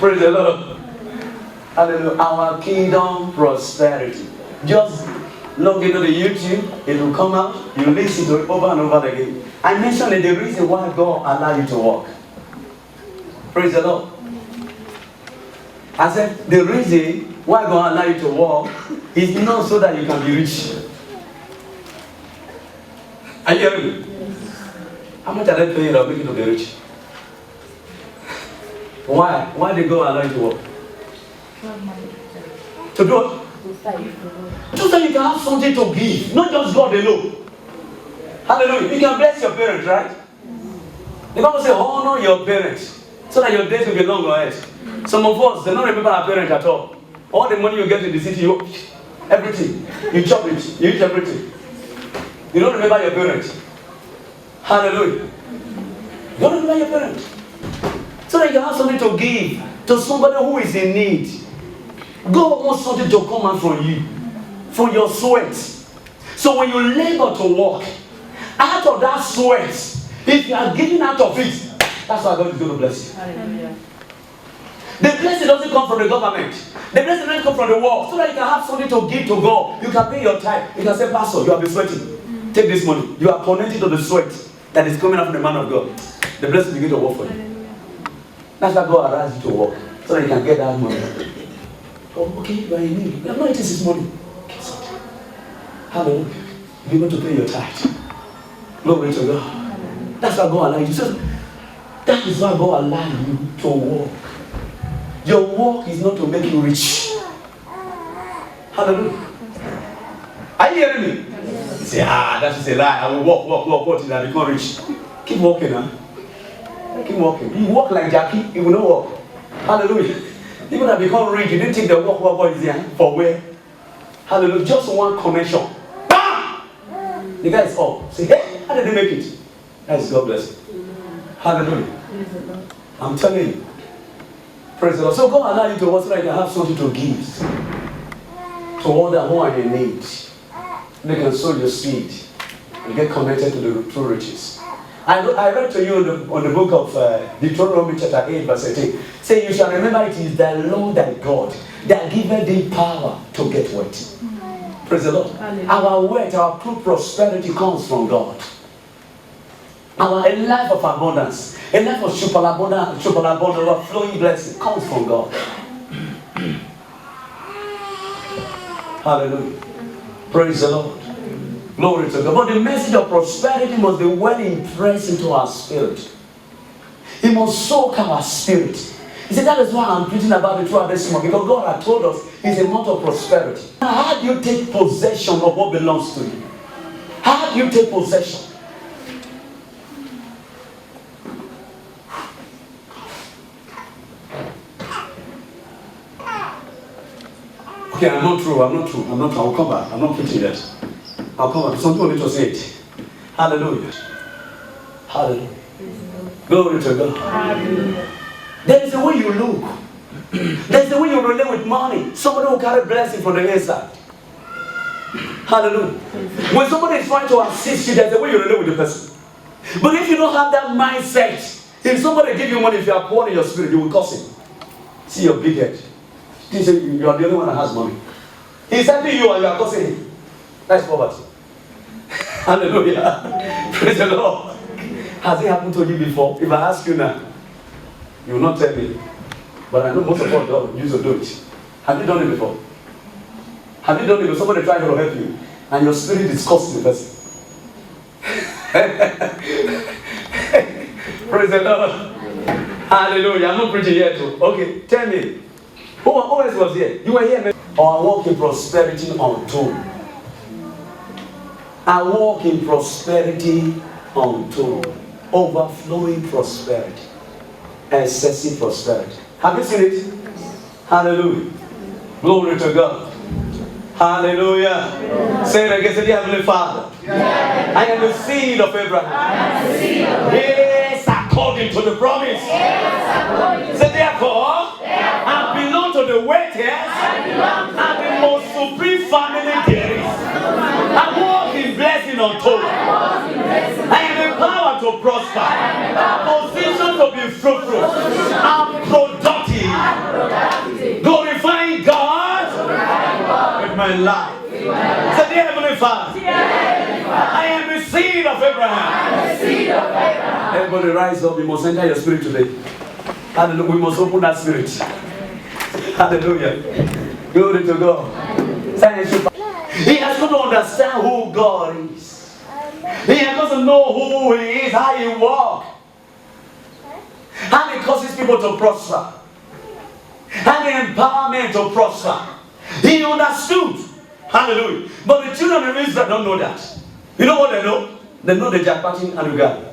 Praise the Lord. Hallelujah. Our kingdom prosperity. Just log into the YouTube, it will come out. You listen to it over and over again. I mentioned that the reason why God allowed you to walk. Praise the Lord. I said the reason why God allowed you to walk is not so that you can be rich. Are you hearing me? How much are they paying to make you to be rich? Why? Why did God allow you to walk? To do what? So that you can have something to give, not just God alone. Hallelujah. You can bless your parents, right? The Bible says, honor your parents so that your days will be long ahead. Some of us, they don't remember our parents at all. All the money you get in the city, everything. You chop it, you eat everything. You don't remember your parents. Hallelujah. You don't remember your parents. So that you can have something to give to somebody who is in need. God wants something to come out from you, from your sweat. So when you labor to work, out of that sweat, if you are giving out of it, that's why God is going to bless you. Hallelujah. The blessing doesn't come from the government. The blessing doesn't come from the world. So that you can have something to give to God. You can pay your tithe. You can say, Pastor, you have been sweating. Take this money. You are connected to the sweat that is coming out from the man of God. The blessing begin to work for you. That's why God allows you to work. So that you can get that money. Oh, okay, you are in need. I'm not eating this money. Hallelujah. You're going to pay your tithe. Glory to God. That's why God allows you. So that is why God allows you to walk. Your work is not to make you rich. Hallelujah. Are you hearing me? Yes. You say, that is a lie. I will walk till I become rich. Keep walking, huh? Keep walking. You walk like Jackie, you will not walk. Hallelujah. People that become rich, you didn't take the walk is there for where? Hallelujah. Just one connection. Bam! The guy is up. Say, hey, how did they make it? That's God bless you. Hallelujah. I'm telling you. Praise the Lord. So God allow you to work so that you can have something to give to all that who are in need. They can sow your seed and get connected to the true riches. I read to you on the book of Deuteronomy chapter 8 verse 18. Say, you shall remember it is the Lord thy God that giveth thee power to get wealth. Praise the Lord. Hallelujah. Our wealth, our true prosperity comes from God. A life of abundance, a life of superabundant, overflowing blessing comes from God. Hallelujah. Praise the Lord. Glory to God. But the message of prosperity must be well impressed into our spirit. It must soak our spirit. You see, that is why I'm preaching about it throughout this month. Because God has told us it's a month of prosperity. How do you take possession of what belongs to you? How do you take possession? Okay, I'm not true. I'll come back. I'm not preaching yet. I'll come back. Some people need to say it. Hallelujah. Hallelujah. Glory to God. Hallelujah. There is a way you look. There is a way you relate with money. Somebody will carry blessing from the inside. Hallelujah. When somebody is trying to assist you, there's a way you relate with the person. But if you don't have that mindset, if somebody give you money, if you are poor in your spirit, you will curse him. See your big head. He said, you are the only one that has money. He's helping you and you are cursing him. That's poverty. Hallelujah. Praise the Lord. Has it happened to you before? If I ask you now, you will not tell me. But I know most of us used to do it. Have you done it before? Have you done it before? Somebody tried to help you and your spirit is cursing the person. Praise the Lord. Hallelujah. I'm not preaching yet too. Okay, tell me. Who else was here? You were here, man. Or I walk in prosperity untold. I walk in prosperity untold. Overflowing prosperity. Excessive prosperity. Have you seen it? Hallelujah. Glory to God. Hallelujah. Yeah. Say it again. Say, dear Heavenly Father. Yeah. I am the seed of Abraham. Yes, according to the promise. Yes, say, therefore, I belong to the wealthiest and the most supreme family there is. I walk in blessing untold. I am empowered to prosper. I'm positioned to be fruitful. I'm productive. my life. Say, dear Heavenly Father, I am the seed of Abraham. Everybody rise up. You must enter your spirit today. Hallelujah. We must open that spirit. Hallelujah. Glory to God. He has got to understand who God is. He has got to know who He is, how He walks. How He causes people to prosper. How the empowerment to prosper. He understood. Hallelujah. But the children of Israel don't know that. You know what they know? They know the jackpotting and regard.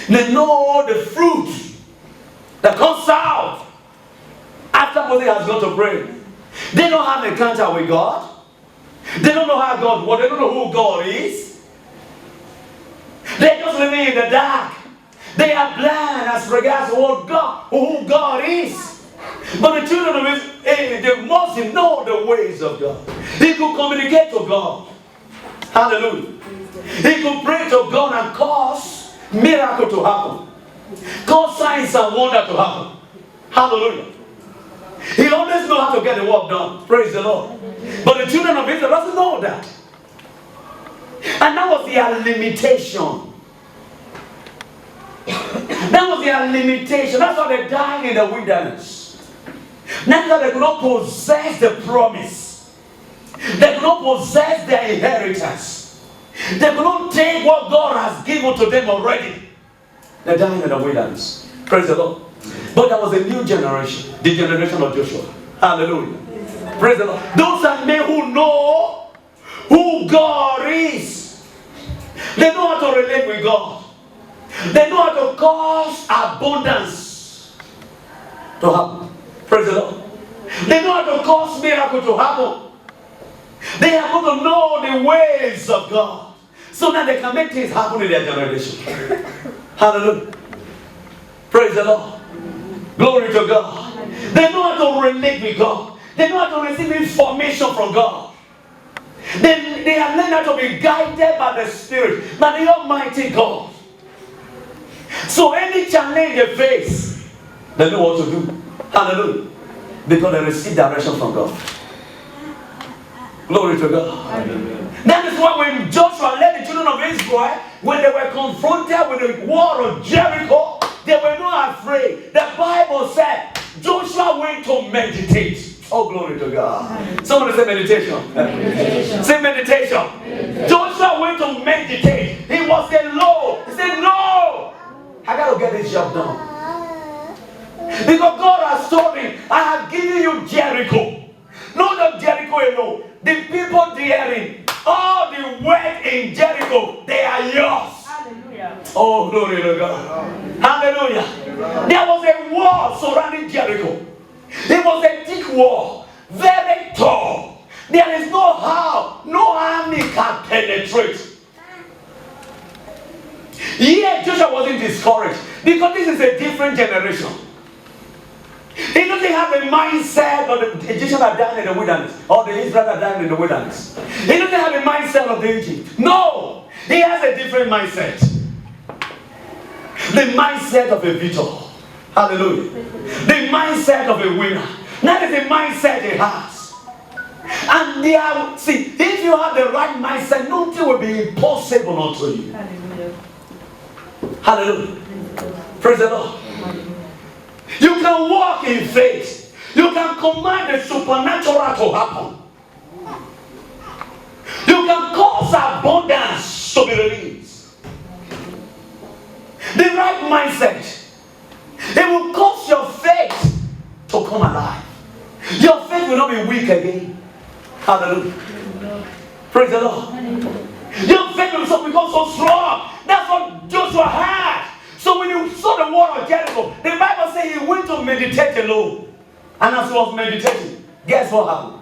They know the fruit that comes out after Moses has gone to pray. They don't have an encounter with God. They don't know how God works. They don't know who God is. They're just living in the dark. They are blind as regards who God is. But the children of Israel, they must know the ways of God. He could communicate to God. Hallelujah. He could pray to God and cause miracle to happen. Cause signs and wonder to happen. Hallelujah. He always knows how to get the work done. Praise the Lord. But the children of Israel doesn't know that. And that was their limitation. That was their limitation. That's why they died in the wilderness. That's why they could not possess the promise. They could not possess their inheritance. They could not take what God has given to them already. They died in the wilderness. Praise the Lord. But there was a new generation, the generation of Joshua. Hallelujah. Praise the Lord. Those are men who know who God is. They know how to relate with God. They know how to cause abundance to happen. Praise the Lord. They know how to cause miracle to happen. They have got to know the ways of God so that they can make things happen in their generation. Hallelujah. Praise the Lord. Glory to God. They know how to relate with God. They know how to receive information from God. They have learned how to be guided by the Spirit, by the Almighty God. So any challenge they face, they know what to do. Hallelujah. Because they receive direction from God. Glory to God. Hallelujah. That is why when Joshua led the children of Israel, when they were confronted with the war of Jericho, they were not afraid. The Bible said Joshua went to meditate. Oh, glory to God. Somebody say meditation. Meditation. Say meditation. Meditation. Joshua went to meditate. He was alone. He said, no, I got to get this job done. Because God has told him, I have given you Jericho. Not just Jericho alone. The people therein, all the work in Jericho, they are yours. Hallelujah. Oh, glory to God. Hallelujah. There was a wall surrounding Jericho. It was a thick wall, very tall. There is no how, no army can penetrate. Yet Joshua wasn't discouraged because this is a different generation. He doesn't have the mindset of the Egyptians that died in the wilderness, or the Israelites that died in the wilderness. He doesn't have the mindset of the Egypt. No, he has a different mindset. The mindset of a victor. Hallelujah. The mindset of a winner. That is the mindset he has. And they are, see, if you have the right mindset, nothing will be impossible unto you. Hallelujah. Hallelujah. Praise the Lord. You can walk in faith. You can command the supernatural to happen. You can cause abundance to be released. The right mindset, it will cause your faith to come alive. Your faith will not be weak again. Hallelujah. Praise the Lord. Your faith will become so strong. That's what Joshua had. So when you saw the wall of Jericho, the Bible says he went to meditate alone. And as he was meditating, guess what happened?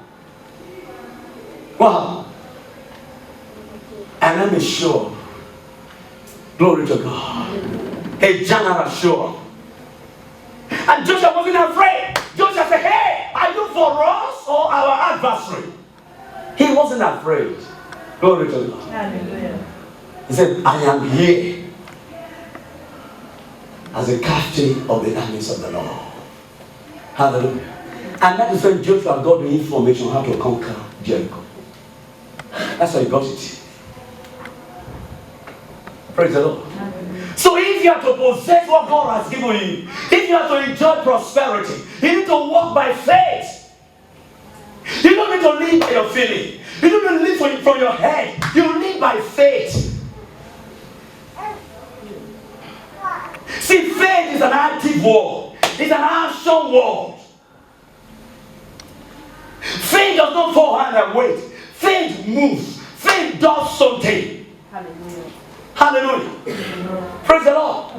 What happened? And let me show. Glory to God. A general show up. And Joshua wasn't afraid. Joshua said, hey, are you for us or our adversary? He wasn't afraid. Glory to God. Hallelujah. He said, I am here as a captain of the armies of the Lord. Hallelujah. And that is when Joshua got the information how to conquer Jericho. That's why you got it. Praise the Lord. So if you are to possess what God has given you, if you are to enjoy prosperity, you need to walk by faith. You don't need to live by your feeling. You don't need to live from your head. You live by faith. See, faith is an active word. It's an action word. Faith does not fall hand and wait. Faith moves. Faith does something. Hallelujah. Hallelujah. Praise the Lord.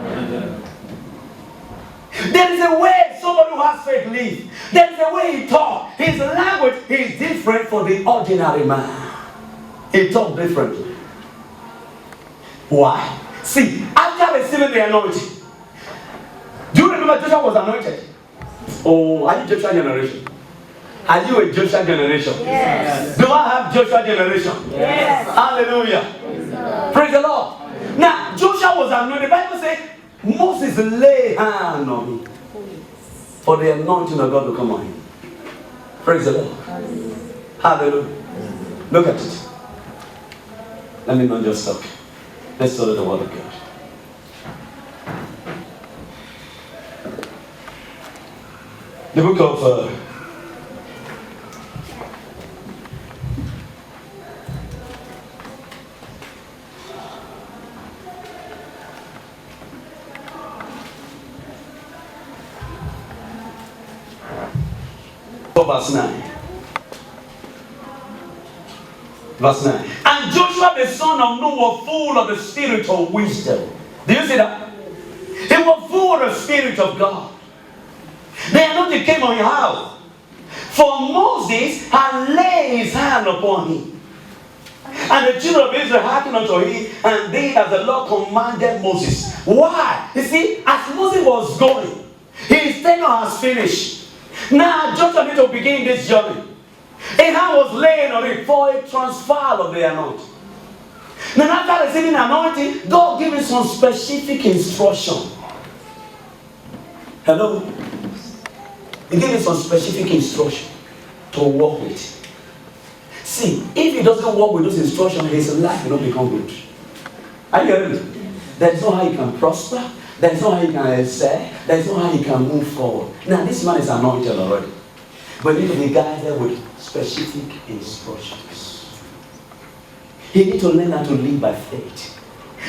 There is a way somebody who has faith lives. There is a way he talks. His language is different from the ordinary man. He talks differently. Why? See, after receiving the anointing, do you remember Joshua was anointed? Oh, are you Joshua generation? Are you a Joshua generation? Yes. Do I have Joshua generation? Yes. Hallelujah. Yes. Praise the Lord. Now, Joshua was anointed. The Bible says Moses laid hand on him for the anointing of God to come on him. Praise the Lord. Hallelujah. Look at it. Let me not just stop. Let's study the Word of God. The book of verse 9. Verse 9. And Joshua the son of Nun was full of the spirit of wisdom. Do you see that? He was full of the spirit of God. The anointing came on your house. For Moses had laid his hand upon him. And the children of Israel hearkened unto him, and did as the Lord commanded Moses. Why? You see, as Moses was going, his tenure has finished. Now Joshua needs to begin this journey. A hand was laid on it for a transfer of the anointing. Then after receiving anointing, God gave him some specific instruction. Hello? He gave him some specific instruction to work with. See, if he doesn't work with those instructions, his life will not become good. Are you hearing me? There is no how he can prosper. There is no how he can excel. There is no how he can move forward. Now, this man is anointed already. But he needs to be guided with specific instructions. He needs to learn how to live by faith.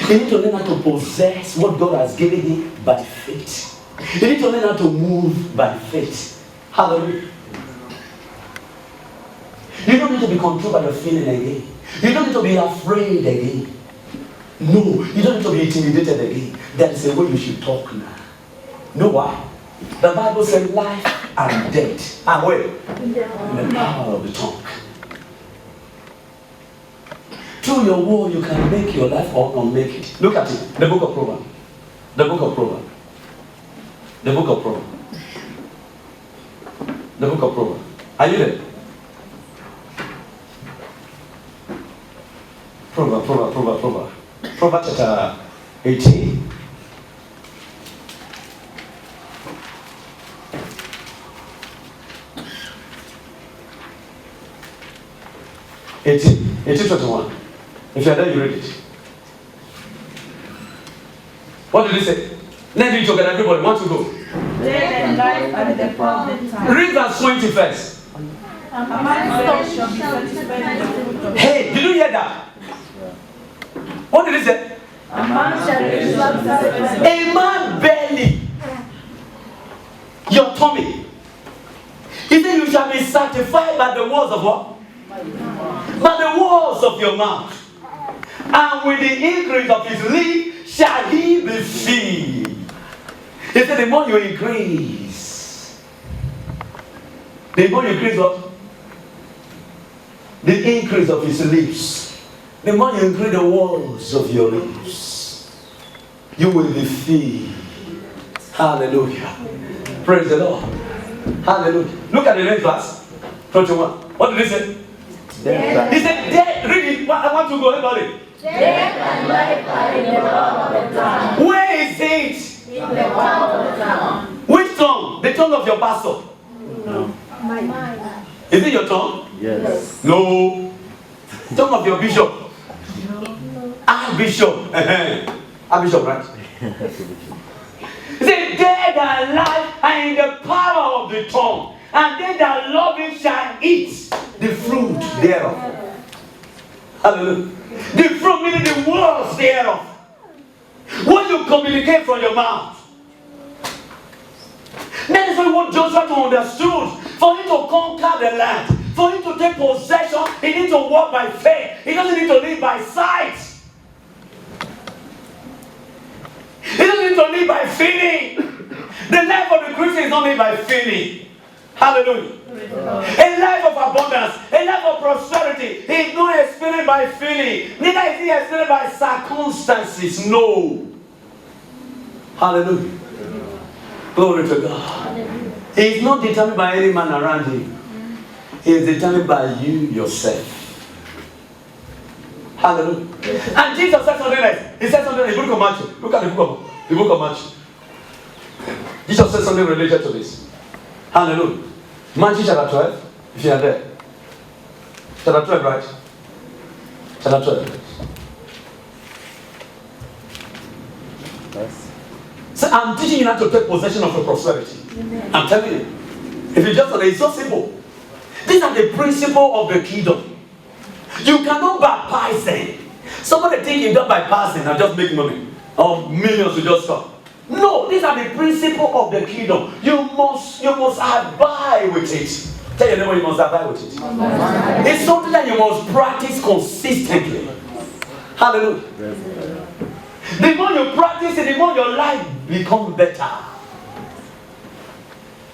He needs to learn how to possess what God has given him by faith. He needs to learn how to move by faith. Hallelujah. You don't need to be controlled by your feeling again. You don't need to be afraid again. No, you don't need to be intimidated again. There is a way you should talk now. Know why? The Bible says life and death are where? In the power of the tongue. Through your word, you can make your life or not make it. Look at it. The book of Proverbs. The book of Proverbs. The book of Proverbs. The book of Proverbs. Are you there? Proverbs chapter 18. Eighteen 21. If you are there, you read it. What did he say? Let's read together, everybody. Want to go? Read verse 20 first. Hey, did you hear that? What did he say? A man belly, your tummy. He said you shall be sanctified by the words of what? By the words of your mouth. And with the increase of his lip shall he be filled. He said the more you increase, the more you increase what? The increase of his lips. The more you increase the words of your lips, you will be filled. Hallelujah. Praise the Lord. Hallelujah. Look at the next verse. 21. What did he say? Death. He said, death. Read it. I want to go. Everybody. Death and life are in the power of the tongue. Where is it? In the power of the tongue. Which tongue? The tongue of your pastor? No. My mind. Is it your tongue? Yes. No. Talk of your bishop. Archbishop. Archbishop, right? He said, they that life are in the power of the tongue, and they that love it shall eat the fruit thereof. Hallelujah. The fruit meaning the words thereof. What you communicate from your mouth. That is what Joshua understood. For him to conquer the land, for him to take possession, he needs to walk by faith. He doesn't need to live by sight. He doesn't need to live by feeling. The life of the Christian is not lived by feeling. Hallelujah. A life of abundance, a life of prosperity. He is not experienced by feeling. Neither is he experienced by circumstances. No. Hallelujah. Glory to God. He is not determined by any man around him. He is determined by you yourself. Hallelujah. And Jesus said something else. He said something in the book of Matthew. Look at the book of Matthew. Jesus said something related to this. Hallelujah. Matthew chapter 12, if you are there. Chapter 12, right? Chapter 12. Yes. So I'm teaching you how to take possession of your prosperity. Amen. I'm telling you. If you just know, it's so simple. These are the principle of the kingdom. You cannot bypass them. Somebody think you don't bypass them and just make money. Or millions will just come. No, these are the principle of the kingdom. You must abide with it. Tell your neighbor you must abide with it. Amen. It's something that you must practice consistently. Hallelujah. The more you practice it, the more your life becomes better.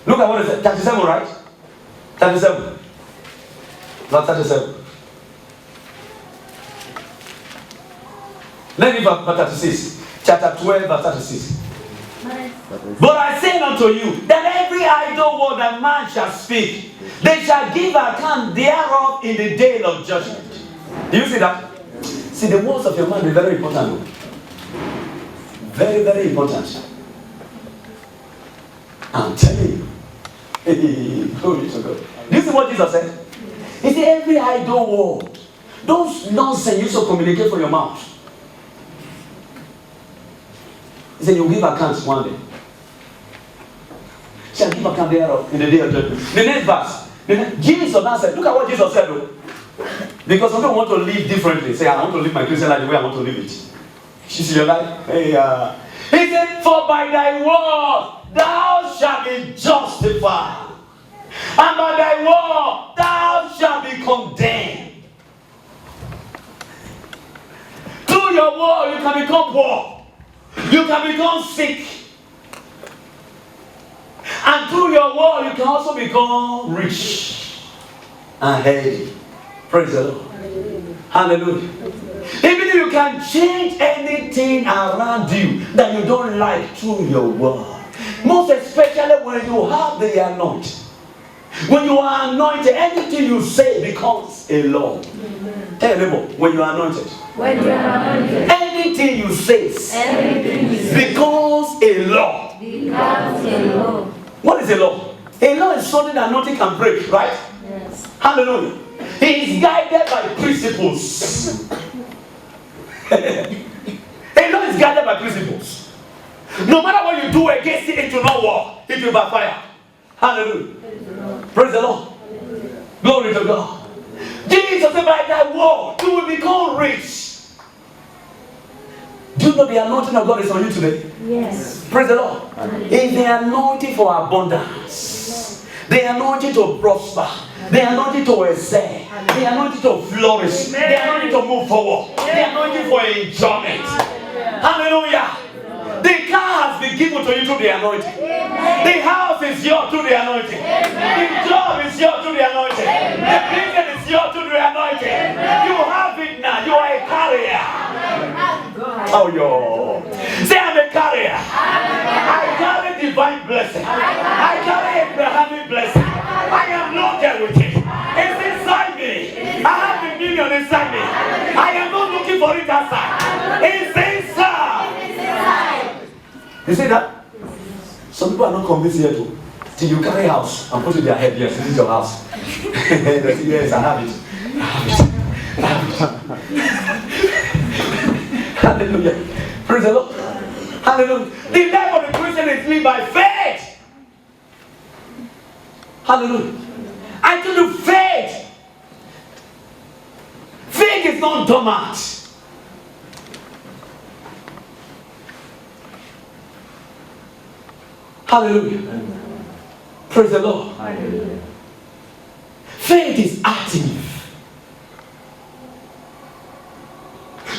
Look at what it says. 37, right? 37. Not 37. Let me verse 36. Chapter 12, verse 36. But I say unto you that every idle word that man shall speak, they shall give account thereof in the day of judgment. Do you see that? See, the words of your mouth is very important. Very, very important. I'm telling you. Glory to God. Do you see what Jesus said? He said, every idle word, those nonsense you used to communicate from your mouth. He said, you'll give account one day. Shall give account thereof in the day of judgment. The next verse. Jesus now said, look at what Jesus said though. Because some people want to live differently. Say, I want to live my Christian life the way I want to live it. You see your life? Hey, he said, for by thy word thou shalt be justified, and by thy word thou shalt be condemned. Through your word you can become poor. You can become sick. And through your word you can also become rich and healthy. Praise the Lord. Hallelujah. Even if you can change anything around you that you don't like through your word. Most especially when you have the anointing. When you are anointed, anything you say becomes a law. Tell your neighbor, when you are anointed. When you are anointed. Anything you say becomes a law. Becomes a law. What is a law? A law is something that nothing can break, right? Yes. Hallelujah. He is guided by principles. A law is guided by principles. No matter what you do against it, it will not work. It will backfire. Hallelujah. Praise the Lord. Glory to God. Jesus said, by that word, you will become rich. Do you know the anointing of God is on you today? Yes. Praise the Lord. It's the anointing for abundance. The anointing to prosper. The anointing to excel. The anointing to flourish. The anointing to move forward. The anointing for enjoyment. Hallelujah. The car has been given to you through the anointing. The house is yours through the anointing. The job is yours through the anointing. The business is yours through the anointing. You have it now. You are a carrier. Oh, yo. Say, I'm a carrier. I carry divine blessing. I carry Abrahamic blessing. I am loaded with it. It's inside me. I have the million inside me. I am not looking for it outside. It's inside. You see that? Some people are not convinced yet too. Till you carry a house and put it in their head, yes, this is your house. They say, yes, I have it. I have it. I have Hallelujah. Praise the Lord. Hallelujah. The life of the Christian is lived by faith. Hallelujah. I tell you, faith. Faith is not dormant. Hallelujah. Praise the Lord. Hallelujah. Faith is active.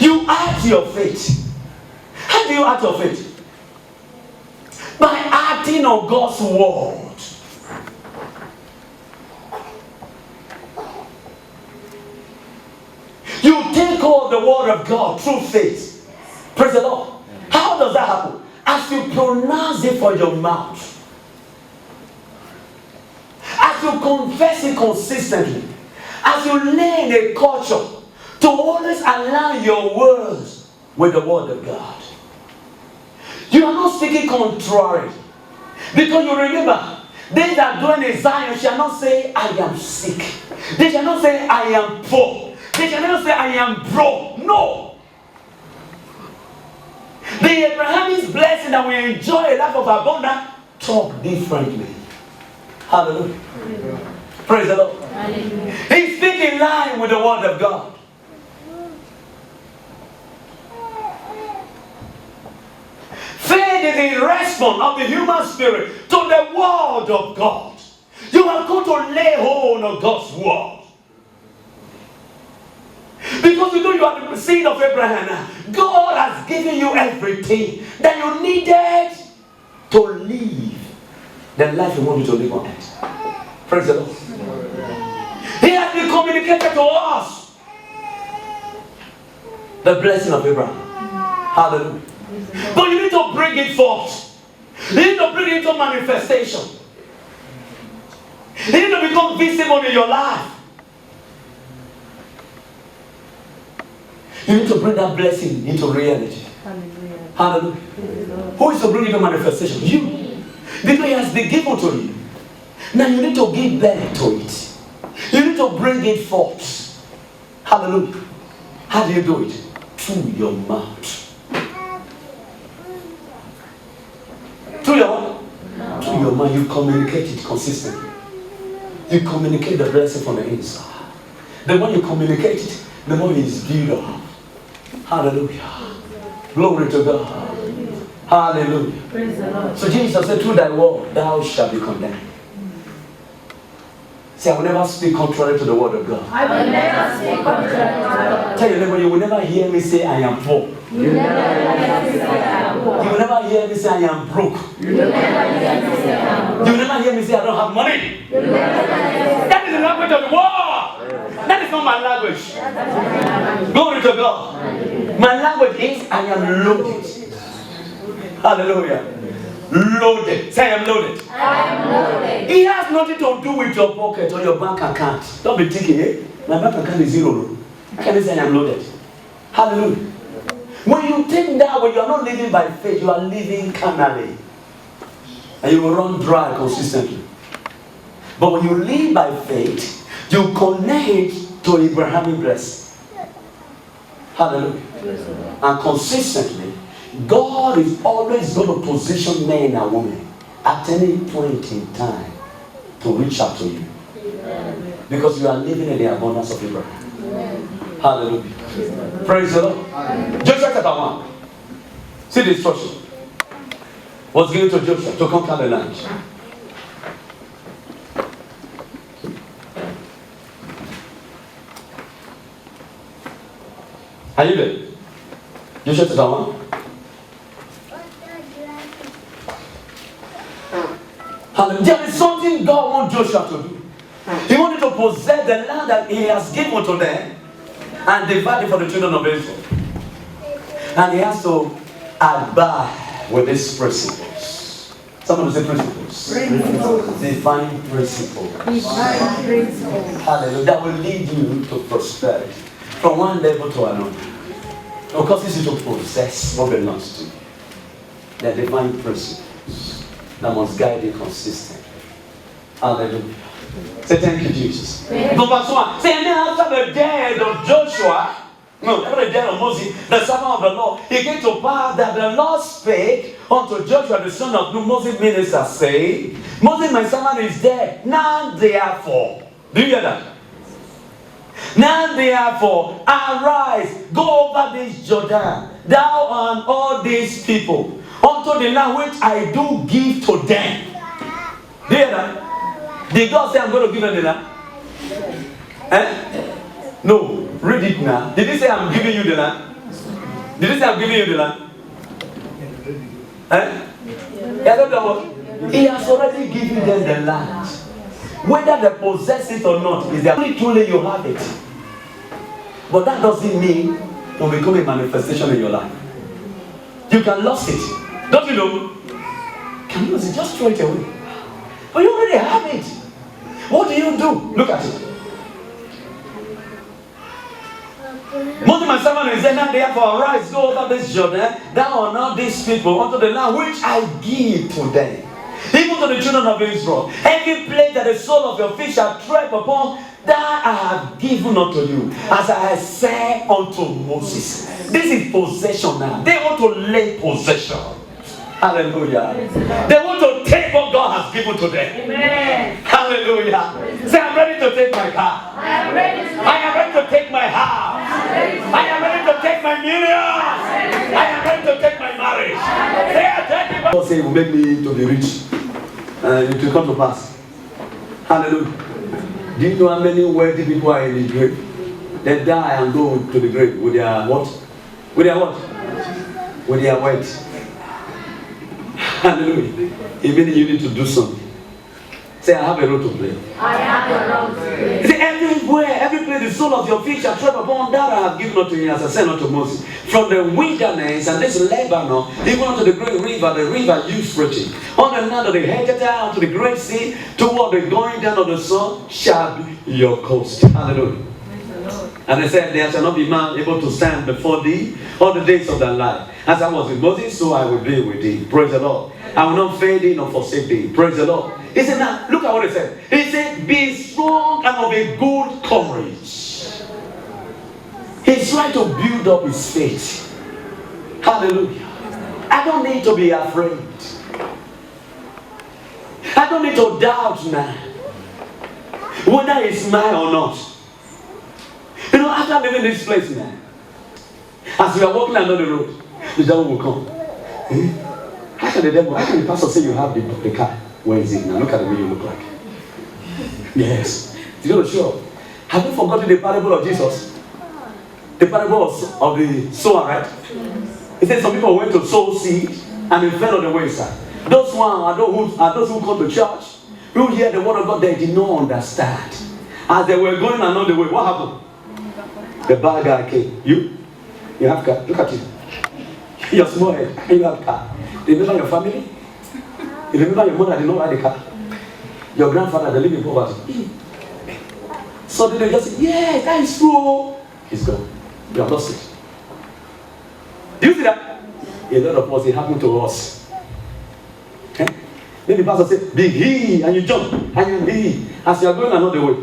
You act your faith. How do you act your faith? By acting on God's word. You take hold of the word of God through faith. Praise the Lord. How does that happen? As you pronounce it for your mouth, as you confess it consistently, as you learn a culture to always align your words with the word of God. You are not speaking contrary. Because you remember, they that dwell in Zion shall not say, I am sick. They shall not say, I am poor. They shall not say, I am broke. No. The Abrahamic blessing that we enjoy a life of abundance talk differently. Hallelujah. Hallelujah. Praise the Lord. Hallelujah. He speaks in line with the word of God. Faith is the response of the human spirit to the word of God. You are going to lay hold on God's word. Because you know you are the seed of Abraham. God has given you everything that you needed to live the life He wanted you to live on earth. Praise the Lord. He has been communicated to us the blessing of Abraham. Hallelujah. But you need to bring it forth. You need to bring it into manifestation. You need to become visible in your life. You need to bring that blessing into reality. Hallelujah. Hallelujah. Who is to bring it to manifestation? You. Because He has been given to you. Now you need to give birth to it. You need to bring it forth. Hallelujah. How do you do it? Through your mouth. Through your mouth, you communicate it consistently. You communicate the blessing from the inside. The more you communicate it, the more it is built up. Hallelujah. Glory to God. Hallelujah. Praise the Lord. So Jesus said, through thy word, thou shalt be condemned. Say, I will never speak contrary to the word of God. I will never speak contrary to the word of God. Tell your neighbor, you will never hear me say I am poor. You will never hear me say I am poor. You will never hear me say I am broke. You will never hear me say I am broke. You will never hear me say I don't have money. You will never hear me say that is the language of the world. That is not my language. Glory to God. My language is I am loaded. Hallelujah. Loaded. Say I am loaded. I am loaded. It has nothing to do with your pocket or your bank account. Don't be thinking, eh? My bank account is zero. Can you say I am loaded? Hallelujah. When you think that way, you are not living by faith, you are living carnally. And you will run dry consistently. But when you live by faith, you connect to Abrahamic blessing. Hallelujah. And consistently, God is always going to position men and women at any point in time to reach out to you. Because you are living in the abundance of Abraham. Hallelujah. Praise the Lord. Joshua chapter 1. See the instruction. Was given to Joshua to conquer the land. Are you there? Joshua chapter 1. Hallelujah. There is something God wants Joshua to do. He wanted to possess the land that He has given to them and divide it for the children of Israel. And He has to abide with these principles. Someone say principles. Divine principles. Divine principles. Hallelujah. That will lead you to prosperity from one level to another. It causes you to possess what belongs to you. The divine principles that must guide you consistently. Hallelujah. Say thank you, Jesus. Number 1. Say, and then after the death of Joshua, No, every day of Moses, the servant of the Lord, it came to pass that the Lord spake unto Joshua the son of Nun, Moses' minister, saying, Moses my servant is dead. Now therefore, do you hear that? Now therefore, arise, go over this Jordan, thou and all these people, unto the land which I do give to them. Do you hear that? Did God say I'm going to give them the land? Eh? No, read it now. Did he say I'm giving you the land? Did he say I'm giving you the land? Eh? He has already given them the land. Whether they possess it or not, is only truly you have it. But that doesn't mean it will become a manifestation in your life. You can lose it. Don't you know? You can lose it. Just throw it away. But you already have it. What do you do? Look at it. Moses my servant is there, now therefore arise, go over this Jordan, thou and all these people, unto the land which I give to them. Even to the children of Israel, every place that the sole of your feet shall tread upon, that I have given unto you, as I said unto Moses. This is possession now. They want to lay possession. Hallelujah. They want to take what God has given to them. Amen. Hallelujah. Say, I'm ready to take my car. I am ready to take my house. I am ready to take my millions. I am ready to take my marriage. God say, it will make me to be rich. It will come to pass. Hallelujah. Do you know how many wealthy people are in the grave? They die and go to the grave with their what? With their what? With their wealth. Hallelujah. Even you need to do something. Say, I have a role to play. I have a role to play. Say, everywhere, every place the sole of your feet shall tread upon, that I have given unto you, as I said unto Moses. From the wilderness and this Lebanon, even unto the great river, the river Euphrates, on the land of the Hecate, unto the great sea, toward the going down of the sun, shall be your coast. Hallelujah. And they said, there shall not be man able to stand before thee all the days of thy life. As I was with Moses, so I will be with thee. Praise the Lord. I will not fail thee nor forsake thee. Praise the Lord. He said, now, look at what he said. He said, be strong and of a good courage. He's trying to build up his faith. Hallelujah. I don't need to be afraid. I don't need to doubt now whether it's mine or not. You know, after leaving this place now, as we are walking along the road, the devil will come. How can the pastor say you have the car? Where is it now? Look at the way you look like. Yes. You're not sure. Have you forgotten the parable of Jesus? The parable of the sower, right? He said some people went to sow seed and it fell on the wayside. Those who come to church, who hear the word of God, they did not understand. As they were going along the way, what happened? The bad guy came. You have car. Look at you. You're small head. You have car. Remember your family? You remember your mother did not ride the car? Your grandfather, they live in poverty. Suddenly they just say, yes, that is true. He's gone. You have lost it. Do you see that? A lot of us, it happened to us. Eh? Then the pastor said, be he, and you jump, and you be. As you are going another way.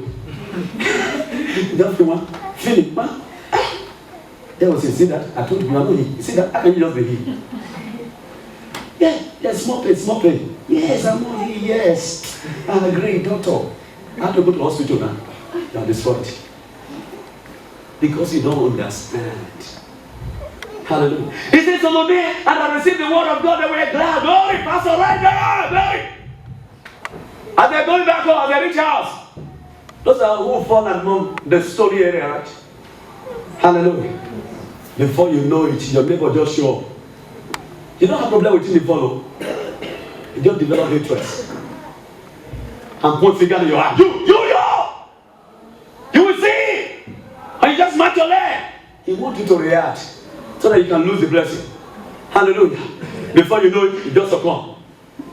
Just feel it, man. There was a see that. I told you, are not he. See that? How can you just be he? Yeah, small pain. Yes, I'm not he, yes. I agree, doctor. I have to go to the hospital now. You are destroyed. Because you don't understand. Hallelujah. He said, some of them, and I received the word of God, they were glad. Glory, Pastor, right there, glory. As they're going back home, as they reach house. Those are who fall among the story area, right? Hallelujah. Before you know it, your neighbor just show up. You don't have a problem with him before, no? You just develop hatred. And point finger in your eye. You will see. And you just smack your leg. He wants you to react so that you can lose the blessing. Hallelujah. Before you know it, you just succumb.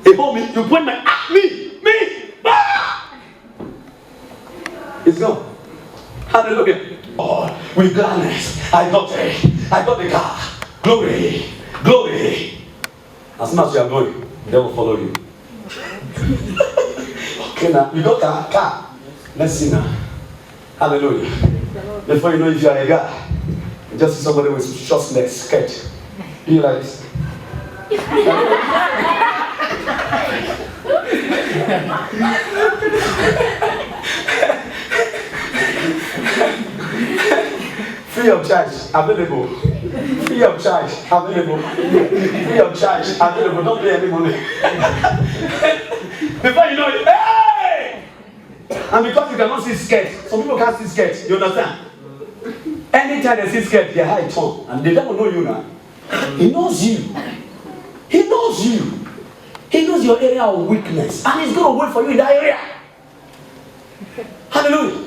He hold me, you point me. Ah! It's gone. Hallelujah. Oh, with gladness, I got the car. Glory. As soon as you are going, they will follow you. Okay, now you got a car. Let's see now. Hallelujah. Before you know, if you are a guy, You just see somebody with shortness, skirt. You like this? Free of charge, available. Free of charge, available. Free of charge, available. Don't pay any money. Before you know it, hey! And because you cannot see skirt, some people can't see skirt. You understand? Anytime they see skirt, their eye turn, and they don't know you now. He knows you. He knows you. He knows your area of weakness, and he's going to wait for you in that area. Hallelujah.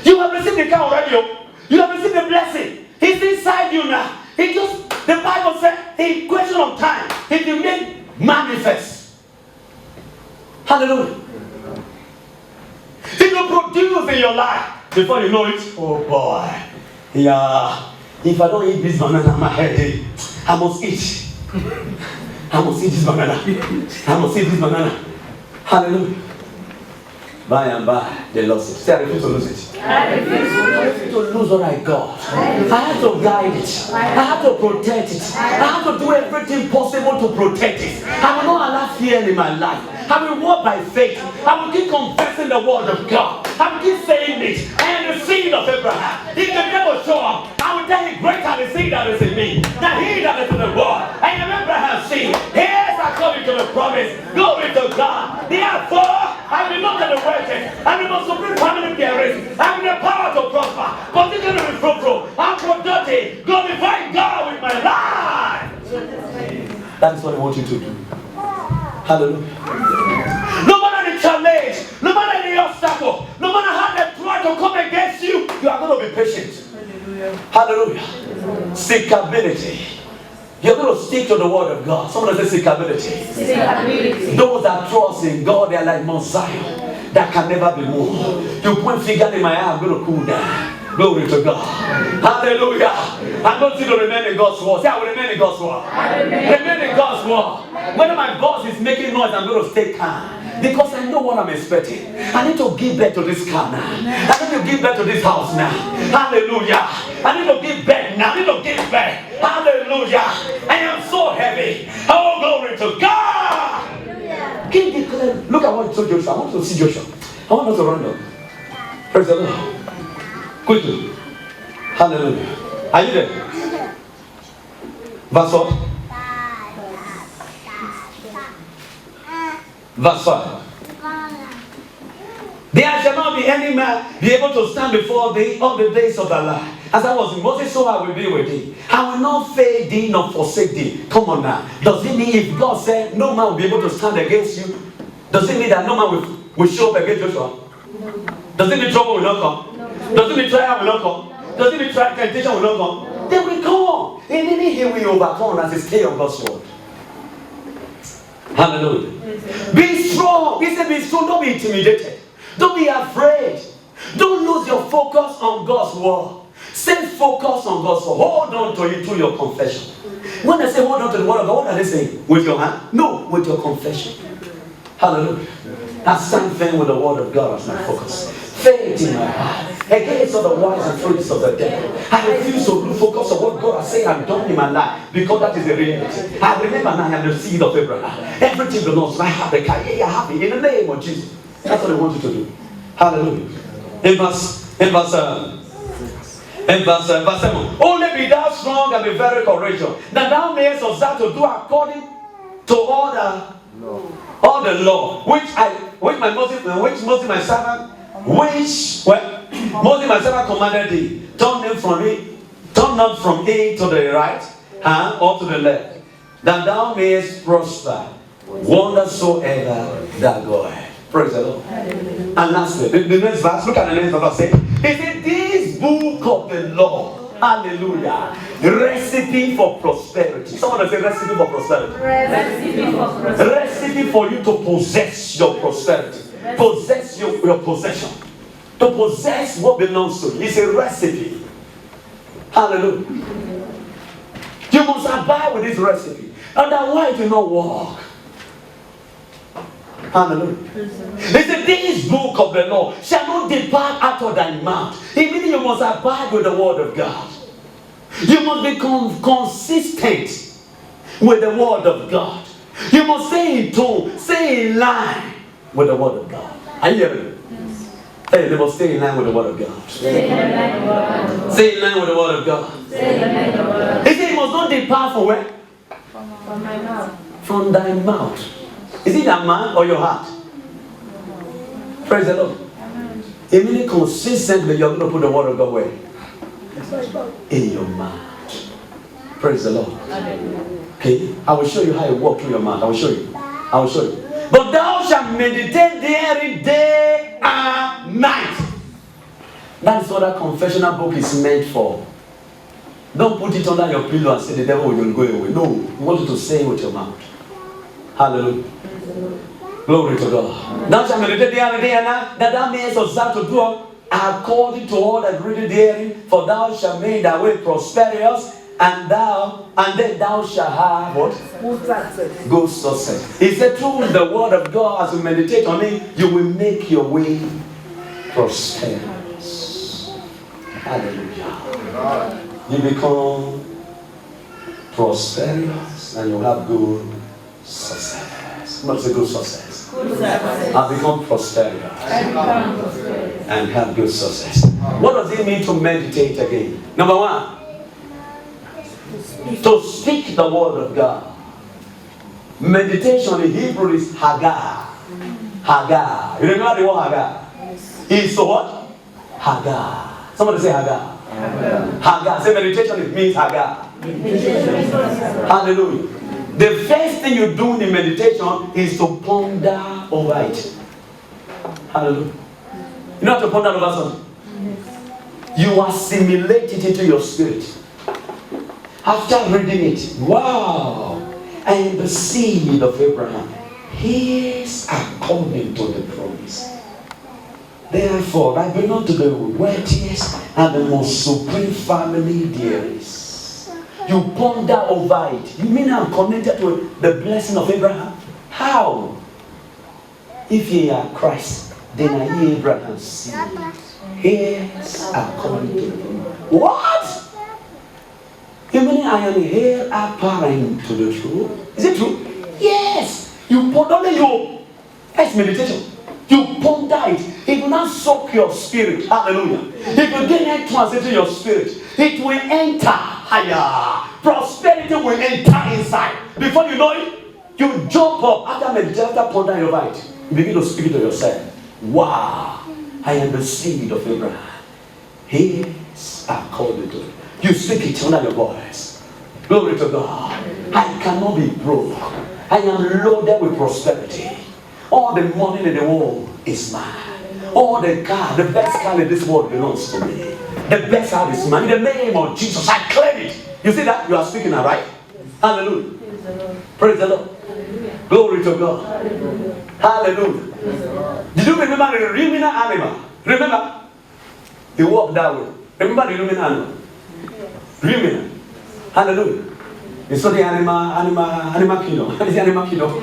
You have received the car already. You have received the blessing. He's inside you now. He just, the Bible said, in question of time, it will make manifest. Hallelujah. He will produce in your life. Before you know it, oh boy. Yeah. If I don't eat this banana, my head, I must eat. I must eat this banana. I must eat this banana. Hallelujah. By and by, they lost it. Say, I refuse to lose it. I refuse To lose what I got. I have to guide it. I have to protect it. I have to do everything possible to protect it. I will not allow fear in my life. I will walk by faith. I will keep confessing the word of God. I will keep saying it. I am the seed of Abraham. If the devil show up, I will tell him, greater the seed that is in me than he that is in the world. I am Abraham's seed. Yes, according to the promise. Glory to God. Therefore, I will look at the workers. I will not supreme family there is. I have the power to prosper. Continue to be fruitful. I'm productive. Glorify God with my life. That is what I want you to do. Hallelujah. No matter the challenge, no matter the obstacle, no matter how they try to come against you, you are going to be patient. Hallelujah. Seekability. You're going to stick to the word of God. Someone says seekability. Those that trust in God, they are like Mount Zion that can never be moved. You point finger in my eye, I'm going to cool down. Glory to God. Hallelujah. I'm going to remain in God's word. Say, I will remain in God's word. Remain in God's word. Whether my boss is making noise, I'm going to stay calm. Because I know what I'm expecting. I need to give birth to this car now. I need to give birth to this house now. Hallelujah. I need to give birth now. I need to give birth. Hallelujah. I am so heavy. Oh, glory to God. Can you declare? Look at what you told Joshua. I want to see Joshua. I want us to run up. Praise the Lord. Quickly. Hallelujah. Are you there? Verse what? Verse 5. There shall not be any man be able to stand before thee all the days of thy life. As I was in Moses, so I will be with thee. I will not fail thee nor forsake thee. Come on now. Does it mean if God said no man will be able to stand against you, does it mean that no man will show up against Joshua? Does it mean trouble will not come? Does it mean trial will not come? Does it mean temptation will not come? They will come. And then he will overcome as a stay of God's word. Hallelujah. Be strong. He said be strong. Don't be intimidated. Don't be afraid. Don't lose your focus on God's word. Stay focused on God's word. Hold on to it through your confession. When I say hold on to the word of God, what are they saying? With your hand? No, with your confession. Hallelujah. I stand firm with the word of God as my focus. Faith in my heart. Against all the wiles and tricks of the devil. I refuse to focus on what God has said and done in my life, because that is the reality. I remember now I am the seed of Abraham. Everything belongs to me. I have the career, I have it in the name of Jesus. That's what I want you to do. Hallelujah. In verse 7. Only be thou strong and be very courageous, that thou mayest observe to do according to all the law which Moses my servant Moses my servant commanded thee. Turn not from it to the right hand or to the left, that thou mayest prosper whathersoever thou goest. Praise the Lord. And lastly, the next verse, look at the next verse. It says, this book of the law, hallelujah, recipe for prosperity. Someone say recipe for prosperity. Recipe for you to possess your prosperity. Possess your possession. To possess what belongs to you. It's a recipe. Hallelujah. You must abide with this recipe. Otherwise, it will not work. Hallelujah. It said, this book of the law shall not depart out of thy mouth. It means you must abide with the word of God. You must be consistent with the word of God. You must stay in tune, stay in line with the word of God. Are you hearing me? Hey, they must stay in line with the word of God. Stay in line with the word of God. He said, you must not depart from where? From my mouth. From thy mouth. Is it that man or your heart? Praise the Lord. It means consistently you're going to put the word of God where? In your mouth. Praise the Lord. Okay, I will show you how you walk through your mouth. I will show you. But thou shalt meditate therein day and night. That's what that confessional book is meant for. Don't put it under your pillow and say the devil will go away. No, you want you to say it with your mouth. Hallelujah. Glory to God. Thou shalt meditate therein day and night, that thou mayest observe to do according to all that written therein, for thou shalt make thy way prosperous, and then thou shalt have what? Good success. He said, through the word of God, as you meditate on it, you will make your way prosperous. Hallelujah. You become prosperous and you have good success. Not say good success. I become prosperous and have good success. What does it mean to meditate again? Number one, to speak the word of God. Meditation in Hebrew is Hagar. Hagar. You remember the word Hagar? It's the what? Hagar. Somebody say Hagar. Hagar. Say meditation, it means Hagar. Hallelujah. The first thing you do in meditation is to ponder over it. Hallelujah. You know how to ponder over something? You assimilate it into your spirit. After reading it, wow, I am the seed of Abraham. Here's according to the promise. Therefore, I belong to the wealthiest and the most supreme family there is. You ponder over it. You mean I'm connected to the blessing of Abraham? How? If ye are Christ, then are ye Abraham's seed. Here's according to the promise. What? You mean I am here apparent to the truth? Is it true? Yes. You ponder only you. That's meditation. You ponder it. It will not soak your spirit. Hallelujah. It will gain entrance into your spirit. It will enter higher. Prosperity will enter inside. Before you know it, you jump up after meditation, after pondering over it. You begin to speak to yourself. Wow. I am the seed of Abraham. Here's according to it. You speak it under your voice. Glory to God. I cannot be broke. I am loaded with prosperity. All the money in the world is mine. All the car, the best car in this world belongs to me. The best house is mine. In the name of Jesus, I claim it. You see that? You are speaking now, right? Hallelujah. Praise the Lord. Glory to God. Hallelujah. Did you remember the ruminant animal? Remember? He walked that way. Remember the ruminant animal? Ruminant. Hallelujah. You saw the animal kingdom. What is the animal kingdom?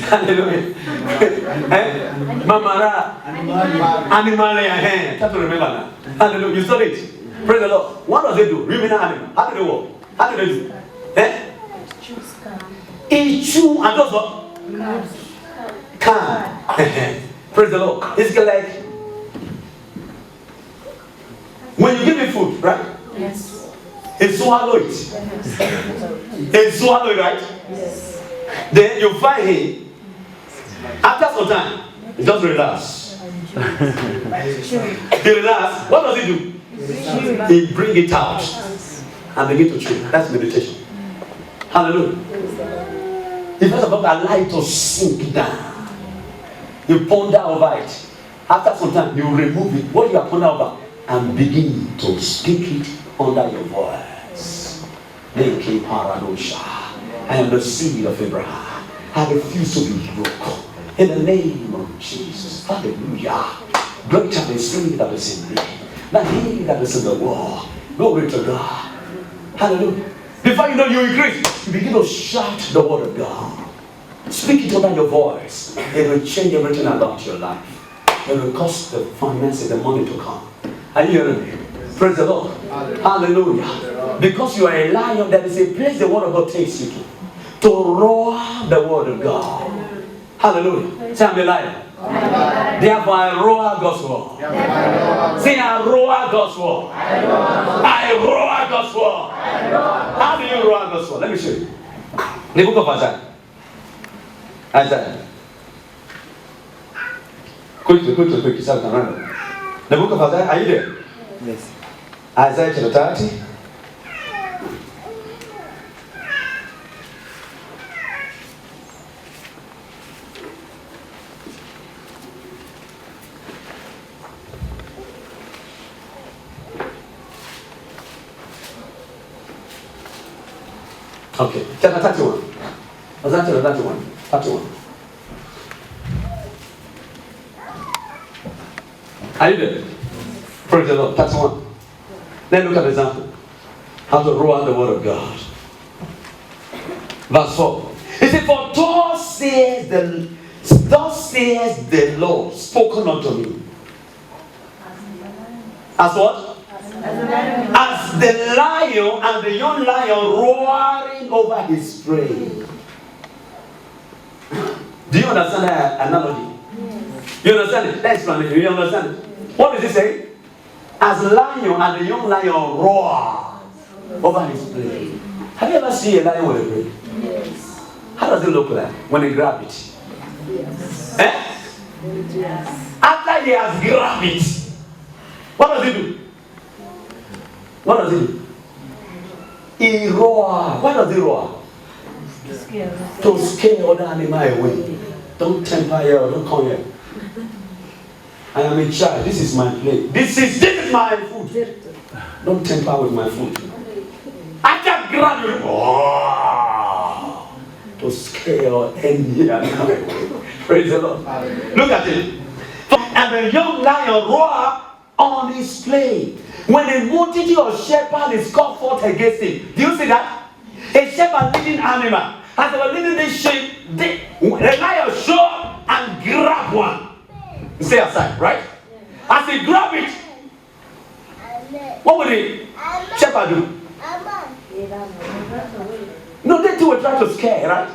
Hallelujah. Mamara. Animal. Try to remember now. Hallelujah. You saw it. Praise the Lord. What does it do? Ruminant animal. How do they walk? How do they do? It chew and does what? Can. Praise the Lord. It's like when you give me food, right? Yes. It swallow it. It swallow it, right? Yes. Then you find him. After some time, he just relax. He relax. What does he do? He bring it out and begin to chew. That's meditation. Hallelujah. He first of all allow it to sink down. You ponder over it. After some time, you remove it. What you are pondering over and begin to speak it under your voice. I am the seed of Abraham. I refuse to be broke. In the name of Jesus. Hallelujah. Greater the seed that is in me than he that is in the world. Glory to God. Hallelujah. Before you know you increase, you begin to shout the word of God. Speak it under your voice. It will change everything about your life. It will cause the finances, the money to come. Are you hearing me? Praise the Lord. Hallelujah. Because you are a lion, there is a place the word of God takes you to roar the word of God. Hallelujah. Say, I'm a lion. Therefore, I roar God's word. Say, I roar God's word. I roar God's word. How do you roar God's word? Let me show you. The book of Isaiah. Isaiah. Quickly. The book of Isaiah. Are you there? Yes. Isaiah chapter 30. Okay, chapter 31. Isaiah chapter 31. Are you there? Praise the Lord. 31. Then look at the example. How to roar the word of God. Verse 4. He said, for thus says the Lord, spoken unto me. As what? As the lion and the young lion roaring over his prey. Do you understand that analogy? Yes. You understand it? That explanation. You understand it? What does it say? As the lion and the young lion roar over his prey. Have you ever seen a lion with a prey? Yes. How does it look like when they grab it? Yes. Eh? Yes. After he has grabbed it, what does he do? What does he do? He roars. Why does he roar? To scare other animal away. Don't temper here, don't come here. I am a child. This is my plate. This is my food. Don't temper with my food. I just grab you. Oh, to scare any animal away. Praise the Lord. Look at it. And the young lion roar on his play. When a multitude of shepherds is called forth against him. Do you see that? A shepherd leading animal. As they were leading this sheep, the lion showed up and grabbed one. Stay aside, right? As he grabbed it, what would the shepherd do? No, they too were trying to scare, right?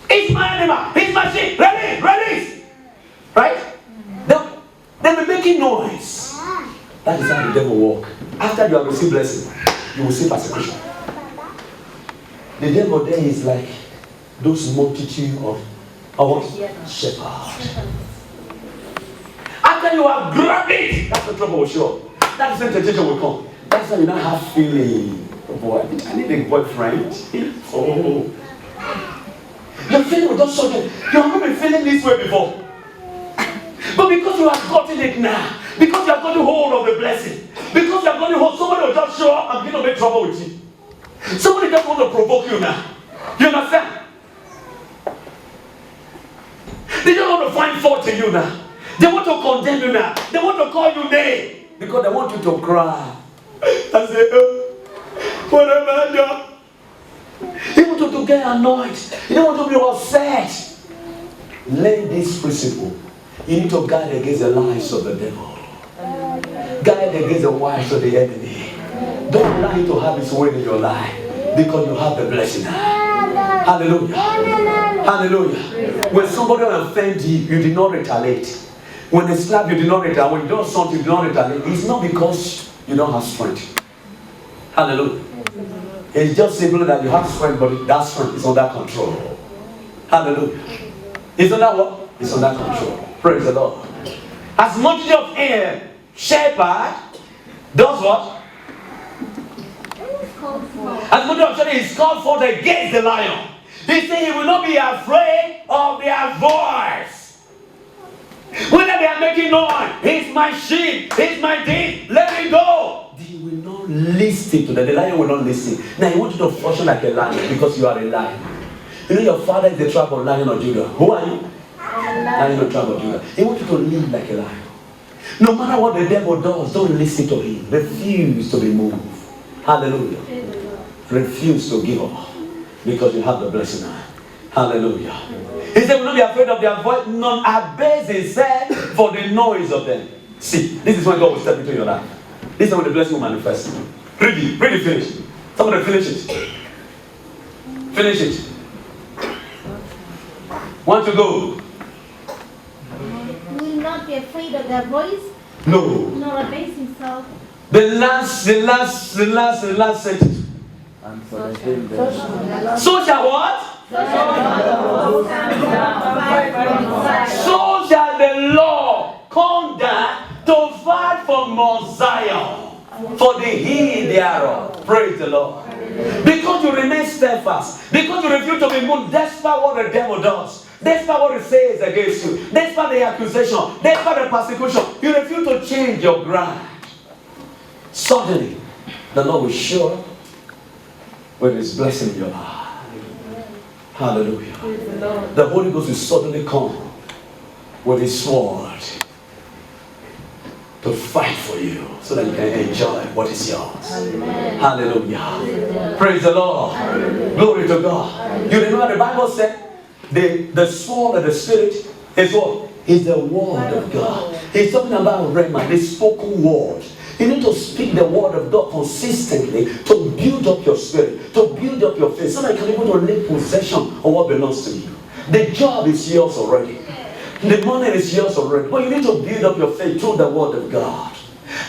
It's my animal, it's my sheep, release! Right? They were making noise. That is how the devil works. After you have received blessing, you will see persecution. The devil there is like those multitude of shepherds. After you have grabbed it, that's the trouble will show up. That's the temptation will come. That's why you don't have feeling. Oh boy, I need a boyfriend. Oh. You're feeling with those children. You have not been feeling this way before. But because you have gotten it now, because you have gotten hold of the blessing, because you have gotten hold, somebody will just show up and begin to make trouble with you. Somebody just want to provoke you now. You understand? They just want to find fault in you now. They want to condemn you now. They want to call you name. Because they want you to cry. I say, oh, what have I done? They want you to get annoyed. They want you to be upset. Learn this principle. You need to guard against the lies of the devil. Guard against the wiles of the enemy. Don't allow him to have his way in your life. Because you have the blessing. Hallelujah. Hallelujah. When somebody offends you, you did not retaliate. When they slap you, did not retaliate. When you do something, you did not retaliate. It's not because you don't have strength. Hallelujah. It's just simply that you have strength, but that strength is under control. Hallelujah. It's under what? It's under control. Praise the Lord. As multitude of air, shepherd does what? As multitude of shepherd is called forth against the lion. He said he will not be afraid of their voice. Whether they are making noise, he's my sheep, he's my deed, let it go. They will not listen to them. The lion will not listen. Now he wants you to function like a lion because you are a lion. You know your father is the tribe of Lion of Judah. Who are you? Lion of tribe of Judah. He wants you to live like a lion. No matter what the devil does, don't listen to him. Refuse to be moved. Hallelujah. Refuse to give up because you have the blessing now. Hallelujah. He said, will not be afraid of their voice, none obeys himself for the noise of them. See, this is when God will step into your life. This is when the blessing will manifest. Read it. Read it, finish. Somebody finish it. Finish it. Want to go? Will not be afraid of their voice, No. nor abase himself. The last sentence. And for the him that So shall what? So shall the Lord come down to fight for Mount Zion, for the heed thereof. Praise the Lord. Because you remain steadfast, because you refuse to be moved, despite what the devil does, despite what he says against you, despite the accusation, despite the persecution, you refuse to change your ground. Suddenly, the Lord will show up with his blessing in your life. Hallelujah. The Holy Ghost will suddenly come with his sword to fight for you so that you can enjoy what is yours. Hallelujah. Praise the Lord. Glory to God. You remember the Bible said the sword of the Spirit is what? Is the word of God. He's talking about Rhema, the spoken word. You need to speak the word of God consistently to build up your spirit, to build up your faith, so that you can be able to take possession of what belongs to you. The job is yours already. The money is yours already. But you need to build up your faith through the word of God.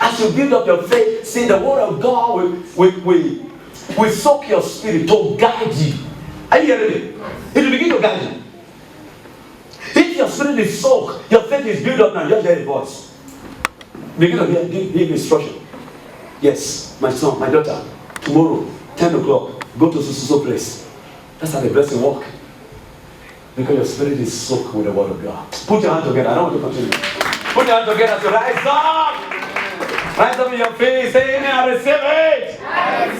As you build up your faith, see, the word of God will soak your spirit to guide you. Are you hearing me? It will begin to guide you. If your spirit is soaked, your faith is built up now, just hear the voice. Begin to give instruction. Yes, my son, my daughter, tomorrow, 10 o'clock, go to so place. That's how the blessing work. Because your spirit is soaked with the word of God. Put your hand together. I don't want to continue. Put your hand together to rise up. Rise up in your face. Say amen. I receive it.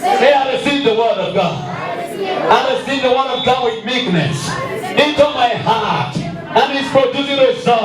Say I receive the word of God. I receive the word of God with meekness into my heart. And it's producing results.